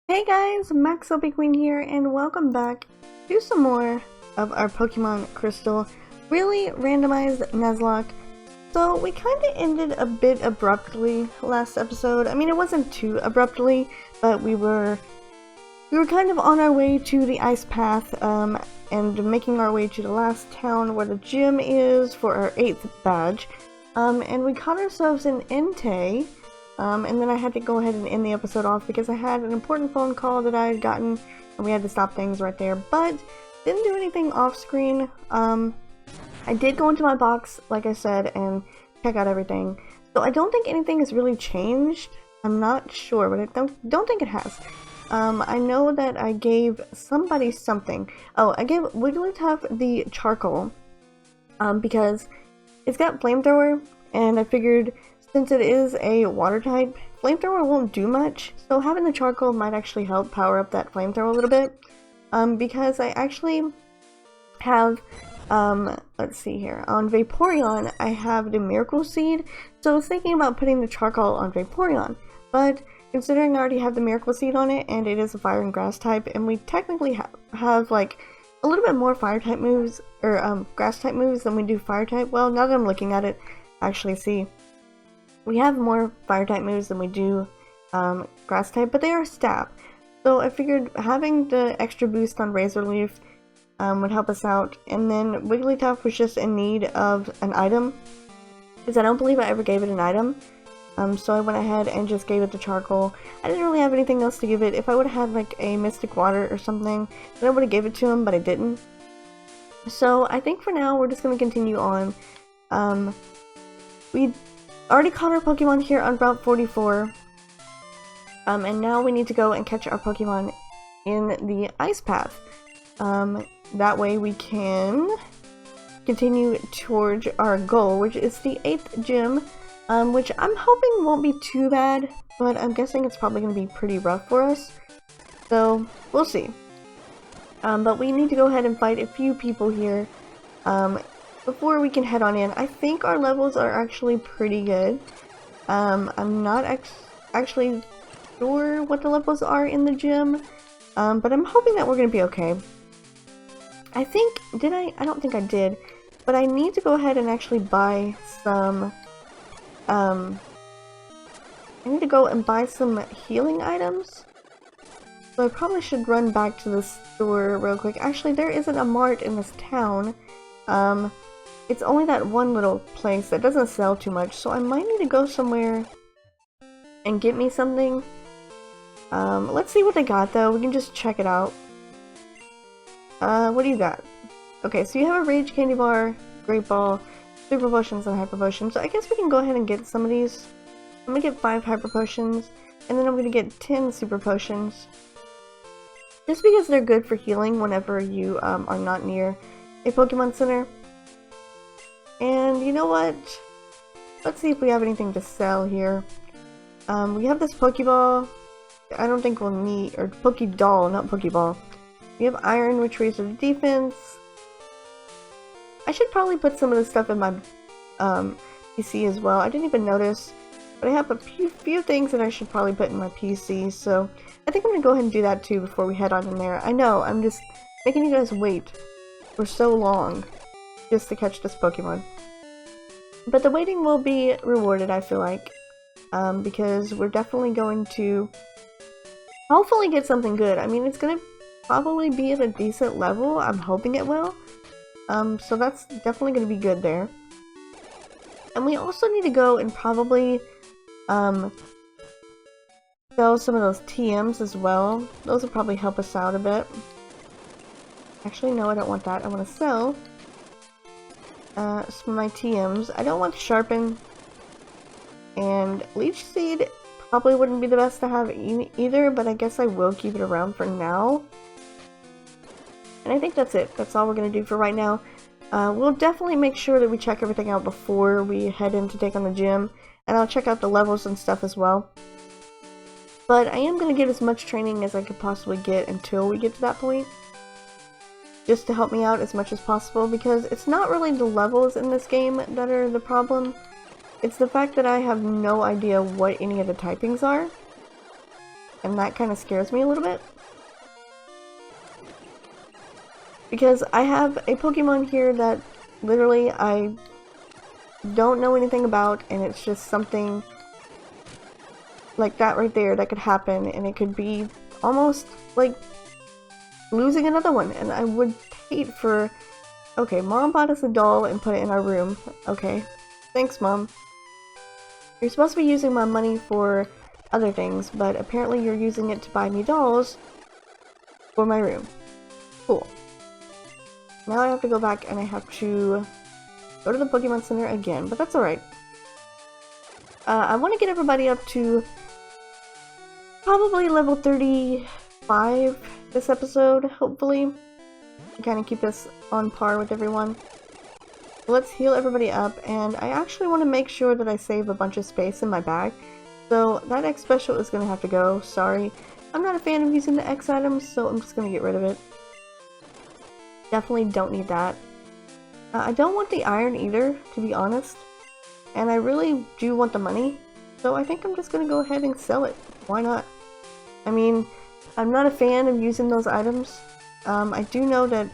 Hey guys, Max Queen here, and welcome back to some more of our Pokemon Crystal really randomized Nuzlocke. So we kind of ended a bit abruptly last episode. I mean, it wasn't too abruptly, but we were kind of on our way to the ice path, and making our way to the last town where the gym is for our 8th badge. And we caught ourselves in Entei. And then I had to go ahead and end the episode off because I had an important phone call that I had gotten and we had to stop things right there, but didn't do anything off screen. I did go into my box, like I said, and check out everything. So I don't think anything has really changed. I'm not sure, but I don't think it has. I know that I gave somebody something. Oh, I gave Wigglytuff the charcoal, because it's got flamethrower, and I figured since it is a water type, flamethrower won't do much, so having the charcoal might actually help power up that flamethrower a little bit. Because I actually have, let's see here, on Vaporeon I have the Miracle Seed, so I was thinking about putting the charcoal on Vaporeon, but considering I already have the Miracle Seed on it, and it is a fire and grass type, and we technically have like a little bit more fire type moves, or grass type moves than we do fire type. Well, now that I'm looking at it, I actually see we have more fire type moves than we do grass type, but they are stab. So I figured having the extra boost on Razor Leaf would help us out. And then Wigglytuff was just in need of an item, because I don't believe I ever gave it an item. So I went ahead and just gave it the charcoal. I didn't really have anything else to give it. If I would have had like a Mystic Water or something, then I would have gave it to him, but I didn't. So I think for now we're just going to continue on. We already caught our Pokemon here on Route 44, and now we need to go and catch our Pokemon in the ice path. That way we can continue towards our goal, which is the 8th gym, which I'm hoping won't be too bad, but I'm guessing it's probably going to be pretty rough for us, so we'll see. But we need to go ahead and fight a few people here before we can head on in. I think our levels are actually pretty good. I'm not actually sure what the levels are in the gym, but I'm hoping that we're going to be okay. I think, I don't think I did, but I need to go ahead and actually buy some, I need to go and buy some healing items. So I probably should run back to the store real quick. Actually, there isn't a mart in this town. It's only that one little place that doesn't sell too much, so I might need to go somewhere and get me something. Let's see what they got though. We can just check it out. What do you got? Okay, so you have a Rage Candy Bar, Great Ball, Super Potions, and Hyper Potions. So I guess we can go ahead and get some of these. I'm gonna get 5 Hyper Potions, and then I'm gonna get 10 Super Potions. Just because they're good for healing whenever you are not near a Pokemon Center. And you know what? Let's see if we have anything to sell here. We have this Pokeball. I don't think we'll need, or Pokedoll, not Pokeball. We have Iron, which raises the defense. I should probably put some of this stuff in my PC as well. I didn't even notice, but I have a few things that I should probably put in my PC, so I think I'm gonna go ahead and do that too before we head on in there. I know, I'm just making you guys wait for so long just to catch this Pokemon. But the waiting will be rewarded, I feel like, because we're definitely going to hopefully get something good. I mean, it's gonna probably be at a decent level. I'm hoping it will. So that's definitely gonna be good there. And we also need to go and probably sell some of those TMs as well. Those will probably help us out a bit. Actually, no, I don't want that. I want to sell some of my TMs. I don't want to sharpen, and Leech Seed probably wouldn't be the best to have either, but I guess I will keep it around for now. And I think that's it. That's all we're going to do for right now. We'll definitely make sure that we check everything out before we head in to take on the gym, and I'll check out the levels and stuff as well. But I am going to get as much training as I could possibly get until we get to that point, just to help me out as much as possible, because it's not really the levels in this game that are the problem. It's the fact that I have no idea what any of the typings are. and that kind of scares me a little bit. Because I have a Pokemon here that literally I don't know anything about, and it's just something like that right there that could happen, and it could be almost like losing another one, and I would hate for... Okay, Mom bought us a doll and put it in our room. Okay, thanks, Mom. You're supposed to be using my money for other things, but apparently you're using it to buy me dolls for my room. Cool. Now I have to go back and I have to go to the Pokemon Center again, but that's alright. I want to get everybody up to probably level 35 this episode, hopefully. Kind of keep us on par with everyone. Let's heal everybody up, and I actually want to make sure that I save a bunch of space in my bag. So that X special is going to have to go. Sorry. I'm not a fan of using the X items, so I'm just going to get rid of it. Definitely don't need that. I don't want the iron either, to be honest. And I really do want the money. So I think I'm just going to go ahead and sell it. Why not? I mean, I'm not a fan of using those items. I do know that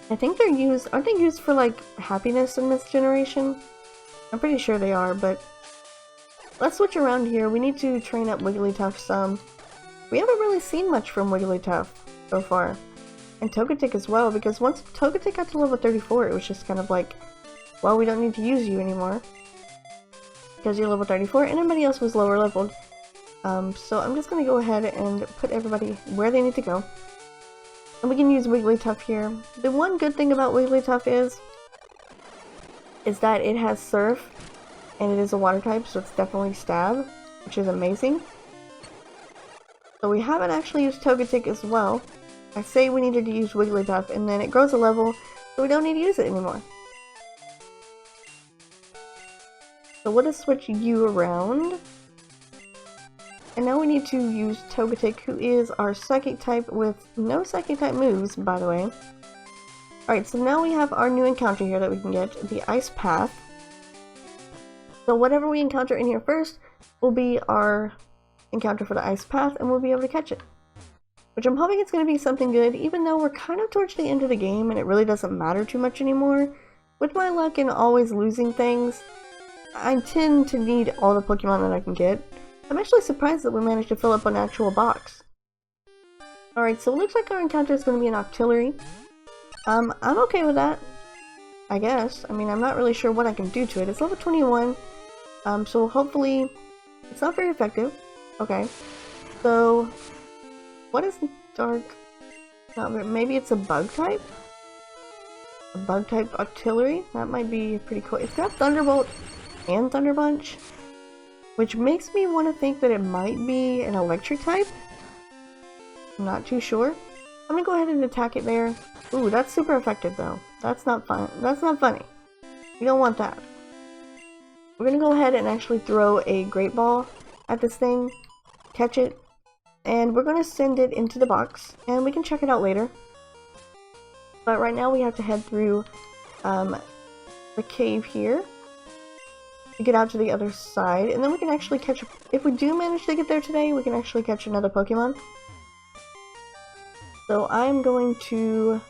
I think they're used, aren't they used for like happiness in this generation? I'm pretty sure they are, but let's switch around here. We need to train up Wigglytuff some. We haven't really seen much from Wigglytuff so far. And Togetic as well, because once Togetic got to level 34, it was just kind of like, well, we don't need to use you anymore. Because you're level 34, and everybody else was lower leveled. So I'm just going to go ahead and put everybody where they need to go. And we can use Wigglytuff here. The one good thing about Wigglytuff is that it has Surf, and it is a water type, so it's definitely Stab, which is amazing. So we haven't actually used Togetic as well. I say we needed to use Wigglytuff, and then it grows a level, so we don't need to use it anymore. So we'll just switch you around. And now we need to use Togetic, who is our Psychic type with no Psychic type moves, by the way. Alright, so now we have our new encounter here that we can get, the Ice Path. So whatever we encounter in here first will be our encounter for the Ice Path, and we'll be able to catch it. Which I'm hoping it's going to be something good, even though we're kind of towards the end of the game and it really doesn't matter too much anymore. With my luck in always losing things, I tend to need all the Pokemon that I can get. I'm actually surprised that we managed to fill up an actual box. Alright, so it looks like our encounter is going to be an Octillery. I'm okay with that, I guess. I mean, I'm not really sure what I can do to it. It's level 21, so hopefully it's not very effective. Okay, so what is dark? Maybe it's a bug type? A bug type Octillery? That might be pretty cool. It's got Thunderbolt and Thunder Punch, which makes me want to think that it might be an electric type. I'm not too sure. I'm gonna go ahead and attack it there. Ooh, that's super effective though. That's not fun. That's not funny. We don't want that. We're gonna go ahead and actually throw a Great Ball at this thing, catch it, and we're gonna send it into the box, and we can check it out later. But right now we have to head through the cave here to get out to the other side, and then we can actually catch, if we do manage to get there today, we can actually catch another Pokemon. So I'm going to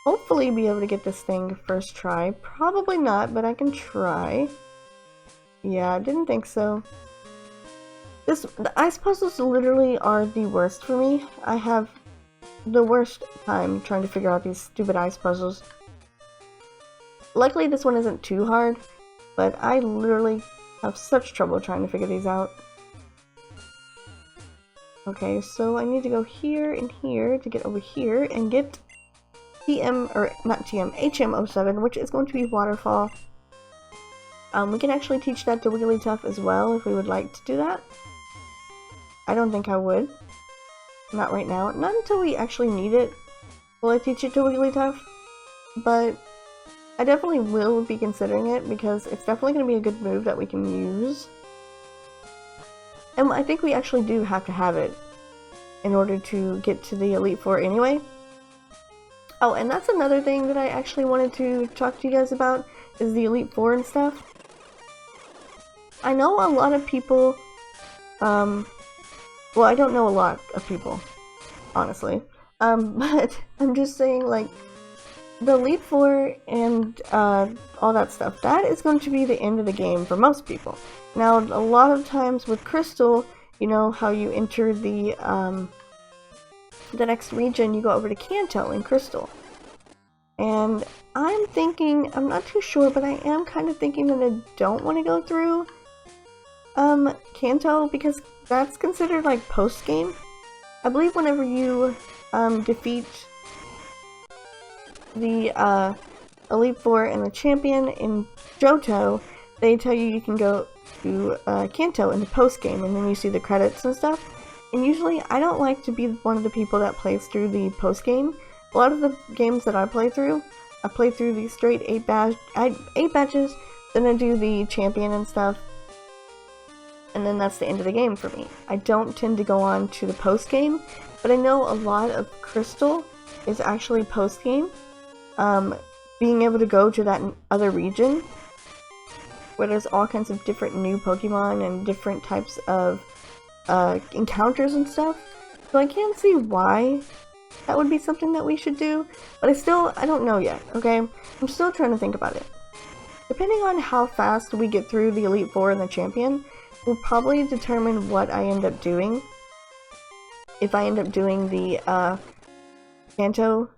hopefully be able to get this thing first try. Probably not, but I can try. Yeah, I didn't think so. The ice puzzles literally are the worst for me. I have the worst time trying to figure out these stupid ice puzzles. Luckily this one isn't too hard, but I literally have such trouble trying to figure these out. Okay, so I need to go here and here to get over here and get HM07, which is going to be Waterfall. We can actually teach that to Wigglytuff as well if we would like to do that. I don't think I would. Not right now. Not until we actually need it will I teach it to Wigglytuff, but I definitely will be considering it because it's definitely going to be a good move that we can use. And I think we actually do have to have it in order to get to the Elite Four anyway. Oh, and that's another thing that I actually wanted to talk to you guys about, is the Elite Four and stuff. I know a lot of people Well, I don't know a lot of people, honestly. But I'm just saying, like, the Elite Four and all that stuff, that is going to be the end of the game for most people. Now, a lot of times with Crystal, you know how you enter the next region, you go over to Kanto in Crystal. And I'm thinking, I'm not too sure, but I am kind of thinking that I don't want to go through Kanto, because that's considered like post-game. I believe whenever you defeat the Elite Four and the champion in Johto, they tell you can go to Kanto in the post-game, and then you see the credits and stuff. And usually I don't like to be one of the people that plays through the post-game. A lot of the games that I play through the straight 8 badges, then I do the champion and stuff, and then that's the end of the game for me. I don't tend to go on to the post-game, but I know a lot of Crystal is actually post-game. Being able to go to that other region where there's all kinds of different new Pokemon and different types of encounters and stuff. So I can't see why that would be something that we should do, but I don't know yet, okay? I'm still trying to think about it. Depending on how fast we get through the Elite Four and the Champion, will probably determine what I end up doing. If I end up doing the Kanto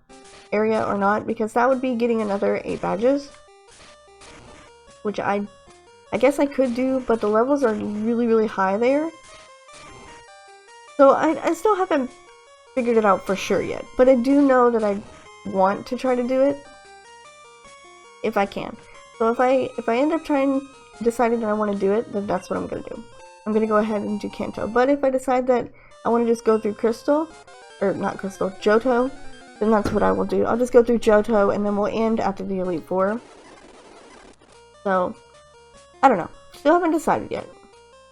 area or not, because that would be getting another 8 badges, which I guess I could do, but the levels are really, really high there. So I still haven't figured it out for sure yet, but I do know that I want to try to do it if I can. So if I end up deciding that I want to do it, then that's what I'm gonna do. I'm gonna go ahead and do Kanto. But if I decide that I want to just go through Crystal, or not Crystal, Johto, then that's what I will do. I'll just go through Johto, and then we'll end after the Elite Four. So I don't know. Still haven't decided yet.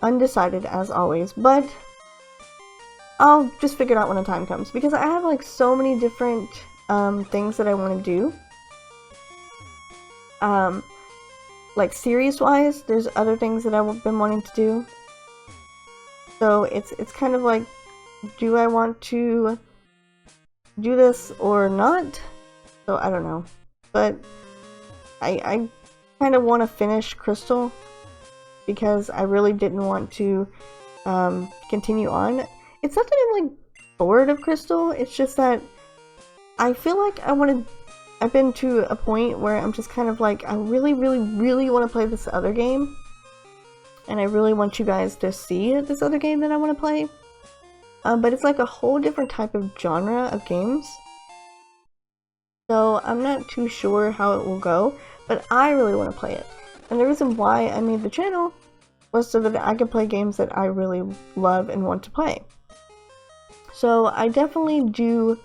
Undecided as always, but I'll just figure it out when the time comes, because I have like so many different things that I want to do. Like series wise, there's other things that I've been wanting to do. So it's kind of like, do I want to do this or not? So I don't know. But I kind of want to finish Crystal, because I really didn't want to continue on. It's not that I'm like bored of Crystal, it's just that I feel like I've been to a point where I'm just kind of like, I really, really, really want to play this other game. And I really want you guys to see this other game that I want to play. But it's like a whole different type of genre of games. So I'm not too sure how it will go, but I really want to play it. And the reason why I made the channel was so that I could play games that I really love and want to play. So I definitely do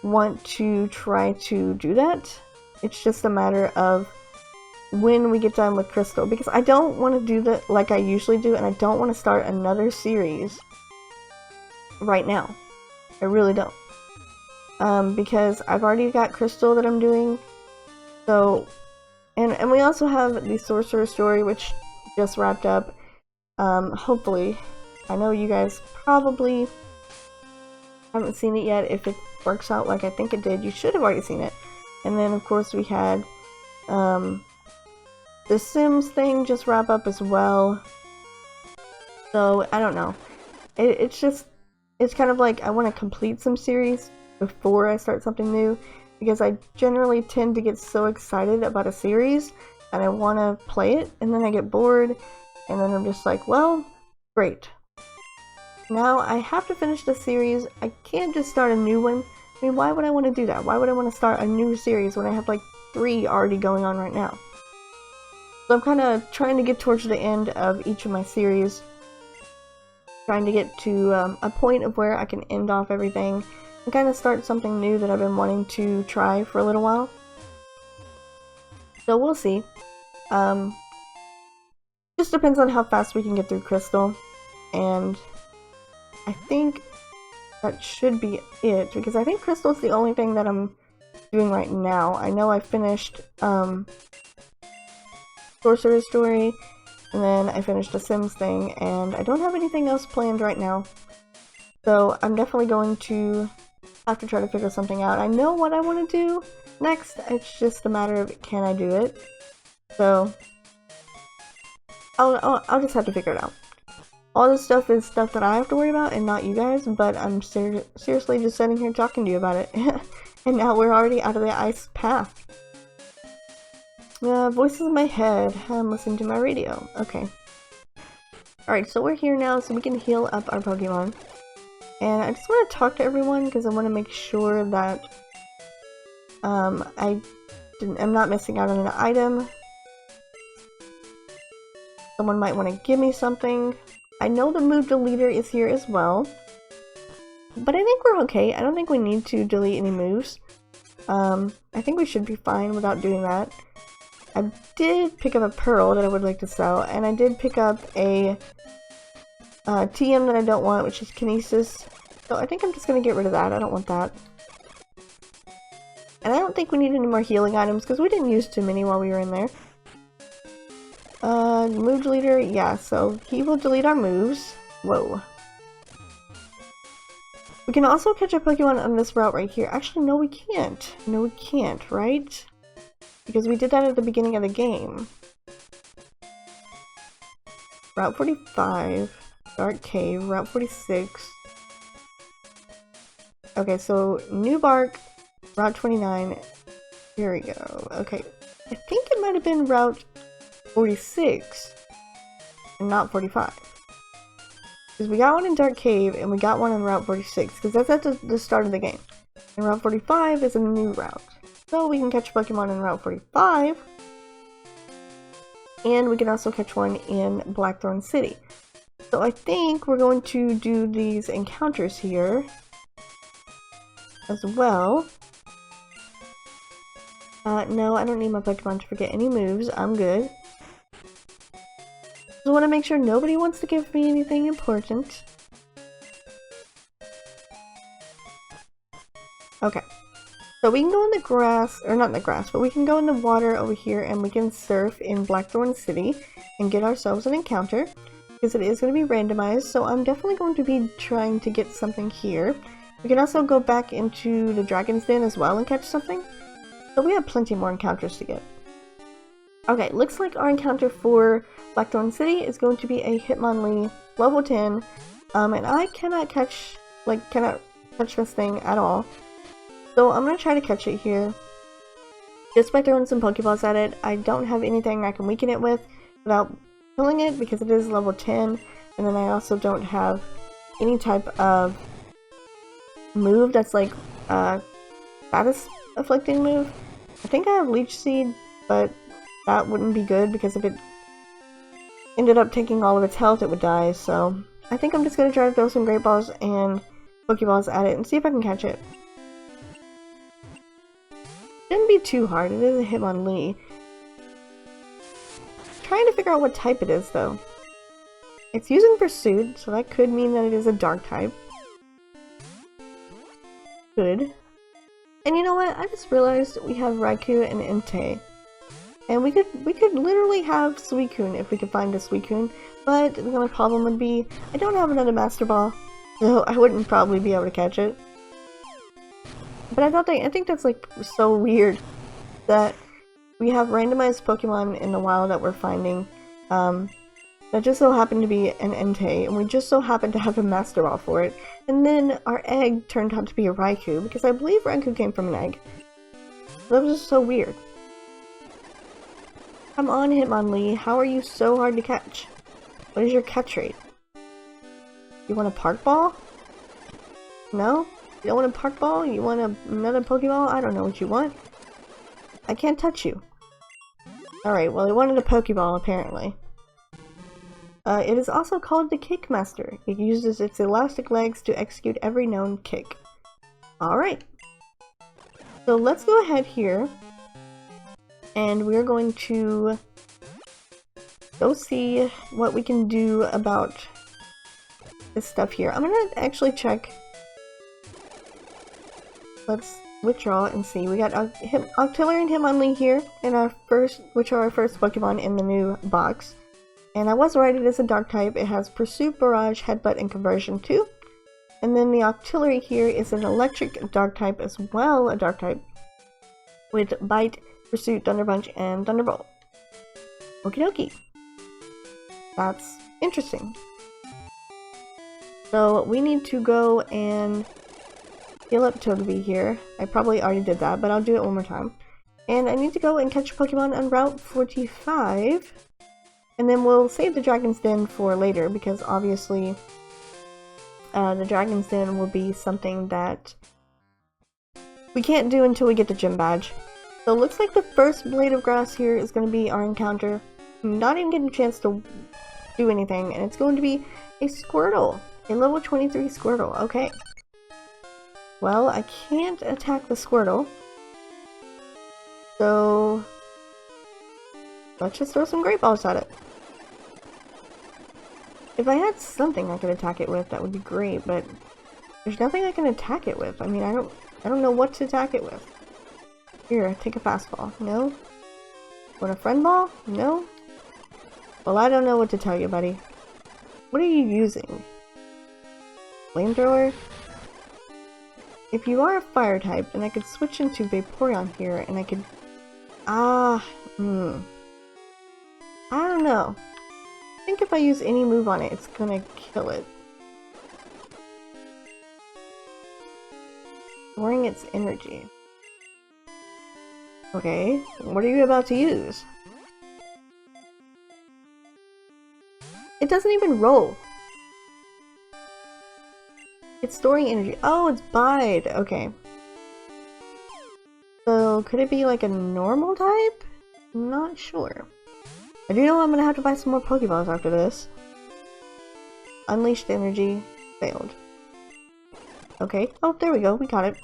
want to try to do that. It's just a matter of when we get done with Crystal, because I don't want to do that like I usually do, and I don't want to start another series right now. I really don't. Because I've already got Crystal that I'm doing. So, and we also have the Sorcerer story, which just wrapped up. Hopefully, I know you guys probably haven't seen it yet. If it works out like I think it did, you should have already seen it. And then of course we had the Sims thing just wrap up as well. So I don't know. It's kind of like I want to complete some series before I start something new, because I generally tend to get so excited about a series and I want to play it, and then I get bored, and then I'm just like, well, great. Now I have to finish the series. I can't just start a new one. I mean, why would I want to do that? Why would I want to start a new series when I have like 3 already going on right now? So I'm kind of trying to get towards the end of each of my series, trying to get to a point of where I can end off everything and kind of start something new that I've been wanting to try for a little while. So we'll see. Just depends on how fast we can get through Crystal, and I think that should be it, because I think Crystal's the only thing that I'm doing right now. I know I finished Sorcerer's Story, and then I finished the Sims thing, and I don't have anything else planned right now. So I'm definitely going to have to try to figure something out. I know what I want to do next, it's just a matter of can I do it. So I'll just have to figure it out. All this stuff is stuff that I have to worry about and not you guys, but I'm seriously just sitting here talking to you about it. And now we're already out of the ice path. Voices in my head. I'm listening to my radio. Okay. Alright, so we're here now so we can heal up our Pokemon. And I just want to talk to everyone because I want to make sure that I'm not missing out on an item. Someone might want to give me something. I know the move deleter is here as well. But I think we're okay. I don't think we need to delete any moves. I think we should be fine without doing that. I did pick up a pearl that I would like to sell, and I did pick up a TM that I don't want, which is Kinesis. So I think I'm just going to get rid of that. I don't want that. And I don't think we need any more healing items, because we didn't use too many while we were in there. Move deleter, yeah, so he will delete our moves. Whoa. We can also catch a Pokemon on this route right here. Actually, no we can't. No we can't, right? Because we did that at the beginning of the game. Route 45, Dark Cave, Route 46. Okay, so New Bark, Route 29. Here we go. Okay, I think it might have been Route 46 and not 45. Because we got one in Dark Cave and we got one in Route 46, because that's at the start of the game. And Route 45 is a new route. So we can catch Pokemon in Route 45. And we can also catch one in Blackthorn City. So I think we're going to do these encounters here as well. No, I don't need my Pokemon to forget any moves. I'm good. Just want to make sure nobody wants to give me anything important. Okay. So we can go in the grass, or not in the grass, but we can go in the water over here and we can surf in Blackthorn City and get ourselves an encounter. Because it is going to be randomized, so I'm definitely going to be trying to get something here. We can also go back into the Dragon's Den as well and catch something. So we have plenty more encounters to get. Okay, looks like our encounter for Blackthorn City is going to be a Hitmonlee level 10. And I cannot catch this thing at all. So I'm going to try to catch it here. Just by throwing some Pokeballs at it. I don't have anything I can weaken it with without killing it because it is level 10. And then I also don't have any type of move that's like status afflicting move. I think I have Leech Seed, but that wouldn't be good because if it ended up taking all of its health, it would die. So I think I'm just going to try to throw some Great Balls and Pokeballs at it and see if I can catch it. Shouldn't be too hard. It is a Hitmonlee. Trying to figure out what type it is though. It's using Pursuit, so that could mean that it is a Dark type. Good. And you know what? I just realized we have Raikou and Entei. And we could literally have Suicune if we could find a Suicune, but the only problem would be I don't have another Master Ball, so I wouldn't probably be able to catch it. But I think that's like so weird that we have randomized Pokemon in the wild that we're finding that just so happened to be an Entei, and we just so happened to have a Master Ball for it. And then our egg turned out to be a Raikou, because I believe Raikou came from an egg. That was just so weird. Come on, Hitmonlee, how are you so hard to catch? What is your catch rate? You want a Park Ball? No? You don't want a Park Ball? You want another Pokeball? I don't know what you want. I can't touch you. Alright, well, I wanted a Pokeball, apparently. It is also called the Kick Master. It uses its elastic legs to execute every known kick. Alright. So let's go ahead here. And we're going to go see what we can do about this stuff here. I'm gonna actually check. Let's withdraw and see. We got Octillery and Hitmonlee here, in our which are our first Pokemon in the new box. And I was right, it is a Dark type. It has Pursuit, Barrage, Headbutt, and Conversion too. And then the Octillery here is an electric dark type as well, a dark type, with Bite, Pursuit, Thunder Punch, and Thunderbolt. Okie dokie. That's interesting. So we need to go and heal up Togepi here. I probably already did that, but I'll do it one more time. And I need to go and catch a Pokemon on Route 45. And then we'll save the Dragon's Den for later, because obviously the Dragon's Den will be something that we can't do until we get the gym badge. So it looks like the first Blade of Grass here is going to be our encounter. I'm not even getting a chance to do anything, and it's going to be a Squirtle. A level 23 Squirtle. Okay. Well, I can't attack the Squirtle. So let's just throw some Great Balls at it. If I had something I could attack it with, that would be great, but there's nothing I can attack it with. I mean, I don't know what to attack it with. Here, take a fastball. No? Want a friend ball? No? Well, I don't know what to tell you, buddy. What are you using? Flamethrower? If you are a fire type, then I could switch into Vaporeon here, and I could... I don't know. I think if I use any move on it, it's gonna kill it. Storing its energy. Okay, what are you about to use? It doesn't even roll. It's storing energy. Oh, it's Bide. Okay. So, could it be like a normal type? I'm not sure. I do know I'm gonna have to buy some more Pokeballs after this. Unleashed energy. Failed. Okay. Oh, there we go. We got it.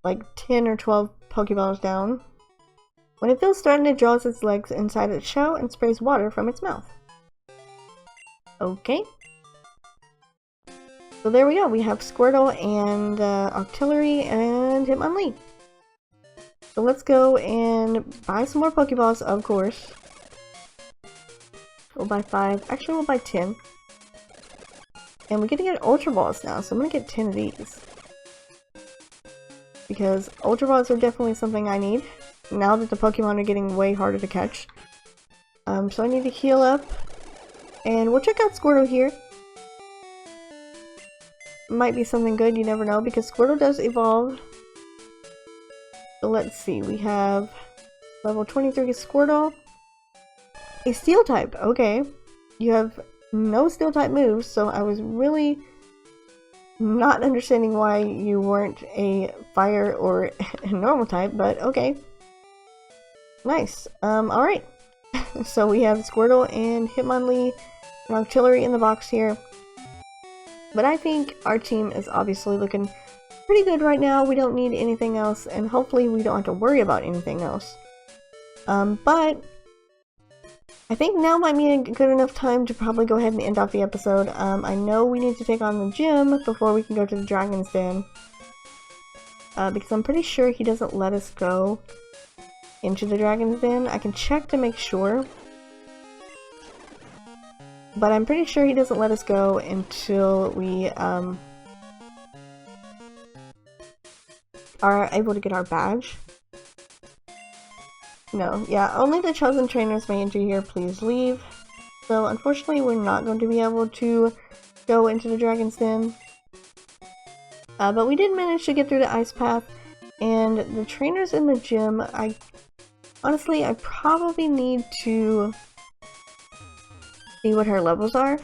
Like 10 or 12 Pokeballs down. When it feels threatened, it draws its legs inside its shell and sprays water from its mouth. Okay. So there we go. We have Squirtle and Octillery and Hitmonlee. So let's go and buy some more Pokeballs, of course. We'll buy 5. Actually, we'll buy 10. And we get to get Ultra Balls now, so I'm going to get 10 of these. Because Ultra Balls are definitely something I need, now that the Pokemon are getting way harder to catch. So I need to heal up. And we'll check out Squirtle here. Might be something good, you never know, because Squirtle does evolve. So let's see, we have level 23 Squirtle. A Steel type, okay. You have no Steel type moves, so I was really not understanding why you weren't a Fire or a normal type, but okay. Nice. Alright. So we have Squirtle and Hitmonlee and Octillery in the box here. But I think our team is obviously looking pretty good right now. We don't need anything else, and hopefully we don't have to worry about anything else. But I think now might be a good enough time to probably go ahead and end off the episode. I know we need to take on the gym before we can go to the Dragon's Den. Because I'm pretty sure he doesn't let us go into the Dragon's Den. I can check to make sure. But I'm pretty sure he doesn't let us go until we are able to get our badge. No, yeah, only the chosen trainers may enter here, please leave. So unfortunately we're not going to be able to go into the Dragon's Den. But we did manage to get through the ice path, and the trainers in the gym, honestly, I probably need to see what her levels are.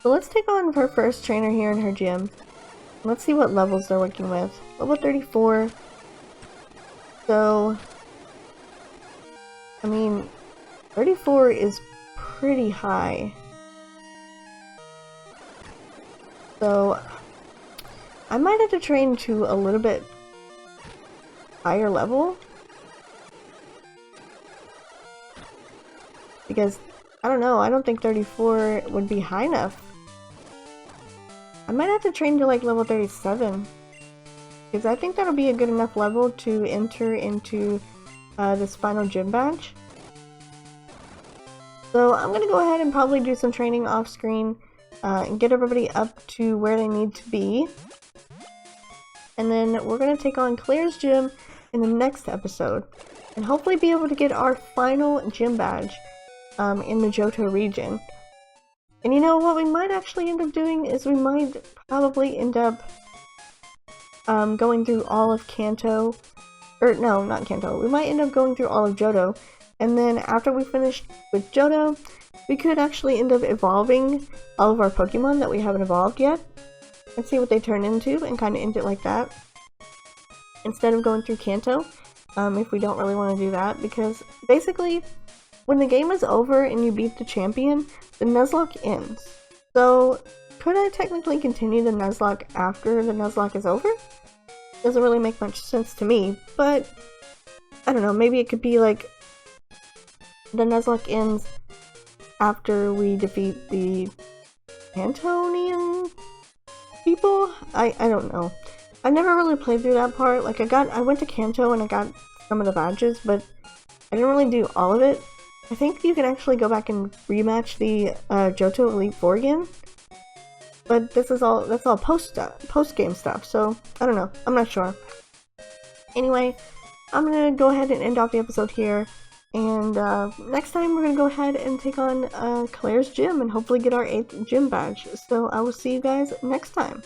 So let's take on her first trainer here in her gym. Let's see what levels they're working with. Level 34. So, I mean, 34 is pretty high. So, I might have to train to a little bit higher level. Because, I don't know, I don't think 34 would be high enough. I might have to train to like level 37. Because I think that'll be a good enough level to enter into this final gym badge. So I'm going to go ahead and probably do some training off screen. and get everybody up to where they need to be. And then we're going to take on Claire's gym in the next episode, and hopefully be able to get our final gym badge in the Johto region. And you know what we might actually end up doing is we might probably end up going through all of Kanto, or no, not Kanto, we might end up going through all of Johto, and then after we finish with Johto, we could actually end up evolving all of our Pokemon that we haven't evolved yet, and see what they turn into, and kind of end it like that, instead of going through Kanto, if we don't really want to do that, because basically, when the game is over and you beat the champion, the Nuzlocke ends. So, could I technically continue the Nuzlocke after the Nuzlocke is over? Doesn't really make much sense to me, but I don't know, maybe it could be like the Nuzlocke ends after we defeat the Antonian people? I don't know. I never really played through that part. Like I went to Kanto and I got some of the badges, but I didn't really do all of it. I think you can actually go back and rematch the Johto Elite Four again. But that's all post-game stuff, so I don't know. I'm not sure. Anyway, I'm gonna go ahead and end off the episode here. And next time we're gonna go ahead and take on Claire's gym and hopefully get our 8th gym badge. So I will see you guys next time.